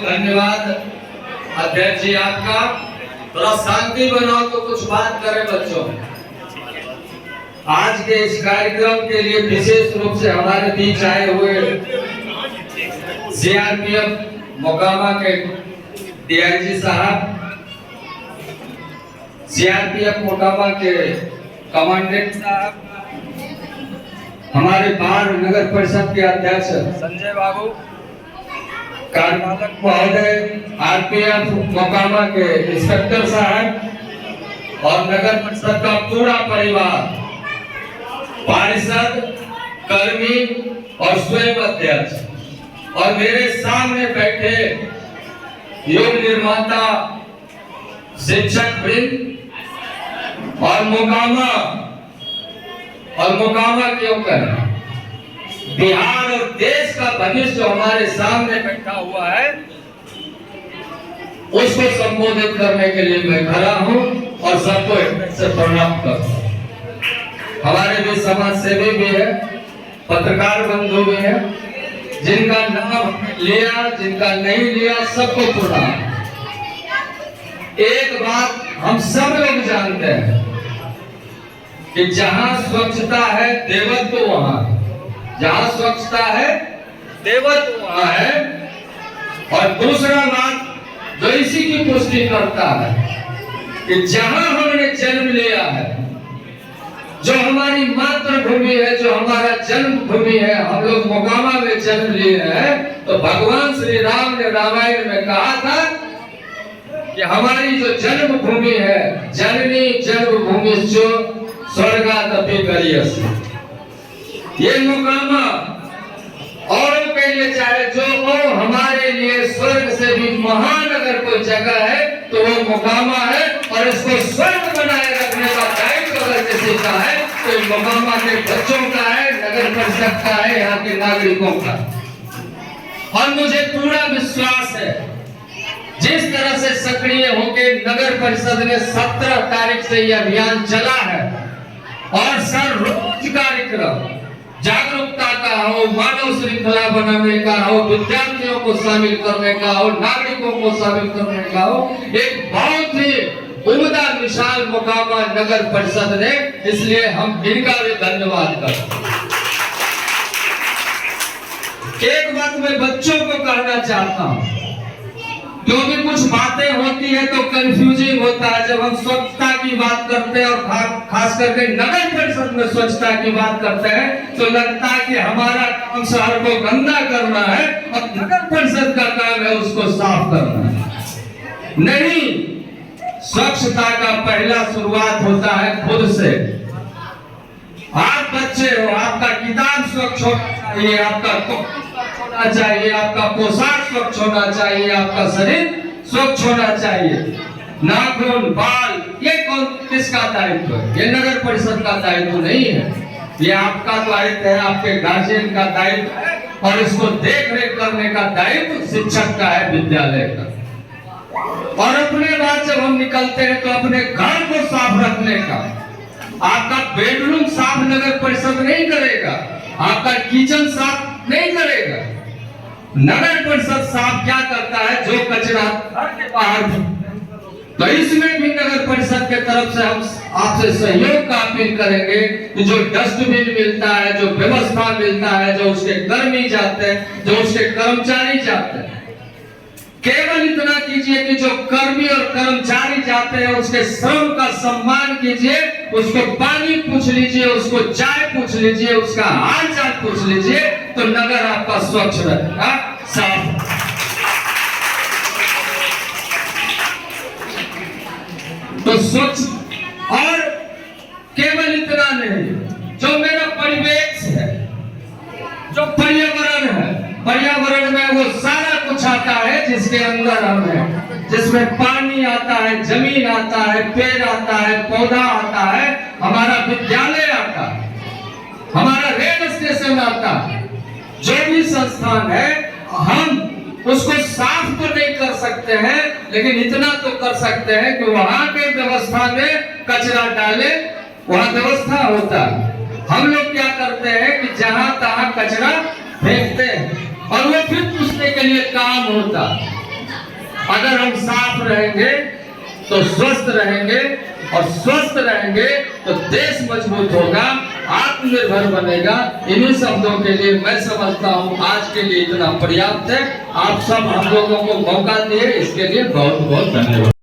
धन्यवाद अध्यक्ष जी आपका। थोड़ा शांति बनाओ तो कुछ बात करें बच्चों। आज के इस कार्यक्रम के लिए विशेष रूप से हमारे बीच आए हुए सीआरपीएफ मोकामा के डीआईजी साहब, सीआरपीएफ मोकामा के कमांडेंट साहब, हमारे बाढ़ नगर परिषद के अध्यक्ष संजय बाबू, कार्यपालक महोदय, आरपीएफ मोकामा के इंस्पेक्टर साहब और नगर परिषद का पूरा परिवार, पार्षद, कर्मी और स्वयं अध्यक्ष, और मेरे सामने बैठे युग निर्माता, शिक्षक वृंद और मोकामा क्यों करें, बिहार और देश का भविष्य जो हमारे सामने बैठा हुआ है उसको संबोधित करने के लिए मैं खड़ा हूं और सबको से प्रणाम करता हूं। हमारे भी समाज सेवी भी है, पत्रकार बंधु भी है, जिनका नाम लिया जिनका नहीं लिया सबको प्रणाम। एक बात हम सब लोग जानते हैं कि जहां स्वच्छता है देवत्व वहां है, जहां स्वच्छता है देवत्व वहां है। और दूसरा बात जो इसी की पुष्टि करता है कि जहां हमने जन्म लिया है, जो हमारी मातृभूमि है, जो हमारा जन्मभूमि है, हम लोग मोकामा में जन्म लिए हैं, तो भगवान श्री राम ने रामायण में कहा था कि हमारी जो जन्मभूमि है, जननी जन्मभूमि जो स्वर्गादपि गरीयसी, ये मोकामा औरों के लिए चाहे जो हो, हमारे लिए स्वर्ग से भी महान अगर कोई जगह है तो वो मोकामा है। और इसको स्वर्ग बनाए रखने का दायित्व अगर किसी का है तो मोकामा के बच्चों का है, नगर परिषद का है, यहाँ के नागरिकों का। और मुझे पूरा विश्वास है जिस तरह से सक्रिय होकर नगर परिषद ने 17 तारीख से यह अभियान चला है और सर रोज कार्यक्रम जागरूकता का हो, मानव श्रृंखला बनाने का हो, विद्यार्थियों को शामिल करने का हो, नागरिकों को शामिल करने का हो, एक बहुत ही उम्दा मिसाल मोकामा नगर परिषद ने, इसलिए हम इनका भी धन्यवाद करते हैं। एक बात मैं बच्चों को कहना चाहता हूं, क्योंकि कुछ बातें होती है तो कंफ्यूजिंग होता है। जब हम स्वच्छता की बात करते हैं और खास करके नगर परिषद में स्वच्छता की बात करते हैं तो लगता है कि हमारा काम शहर को गंदा करना है और नगर परिषद का काम है उसको साफ करना है। नहीं, स्वच्छता का पहला शुरुआत होता है खुद से। आप बच्चे हो, आपका किताब स्वच्छ होना चाहिए, आपका होना चाहिए, आपका पोशाक स्वच्छ होना चाहिए, आपका शरीर स्वच्छ होना चाहिए, नाखून, बाल, ये कौन किसका दायित्व है? ये नगर परिषद का दायित्व नहीं है, ये आपका दायित्व है, आपके गार्जियन का दायित्व है और इसको देख रेख करने का दायित्व शिक्षक का है, विद्यालय का। और अपने बाद जब हम निकलते हैं तो अपने घर को साफ रखने का, आपका बेडरूम साफ नगर परिषद नहीं करेगा, आपका किचन साफ नहीं करेगा। नगर परिषद साफ क्या करता है? जो कचरा घर के बाहर, तो इसमें भी नगर परिषद के तरफ से हम आपसे सहयोग का अपील करेंगे कि जो डस्टबिन मिलता है, जो व्यवस्था मिलता है, जो उसके कर्मी जाते हैं, जो उसके कर्मचारी जाते हैं, केवल इतना कीजिए कि जो कर्मी और कर्मचारी जाते हैं उसके श्रम का सम्मान कीजिए, उसको पानी पूछ लीजिए, उसको चाय पूछ लीजिए, उसका हाल चाल पूछ लीजिए, तो नगर आपका स्वच्छ रहेगा, साफ। तो स्वच्छ, और केवल इतना नहीं, जो मेरा परिवेश है, जो पर्यावरण है, पर्यावरण में वो सारा कुछ आता है जिसके अंदर हम हैं, जिसमें पानी आता है, जमीन आता है, पेड़ आता है, पौधा आता है, हमारा विद्यालय आता है, हमारा रेल स्टेशन आता है, जो भी संस्थान है, हम उसको साफ तो नहीं कर सकते हैं, लेकिन इतना तो कर सकते हैं कि वहां के व्यवस्था में कचरा डाले, वहां व्यवस्था होता है। हम लोग क्या करते हैं कि जहां तहां कचरा फेंकते हैं और वो फिर पूछने के लिए काम होता, अगर हम साफ रहेंगे तो स्वस्थ रहेंगे, और स्वस्थ रहेंगे तो देश मजबूत होगा, आत्मनिर्भर बनेगा। इन्हीं शब्दों के लिए मैं समझता हूँ आज के लिए इतना पर्याप्त है। आप सब हम लोगों को मौका दिए, इसके लिए बहुत बहुत धन्यवाद।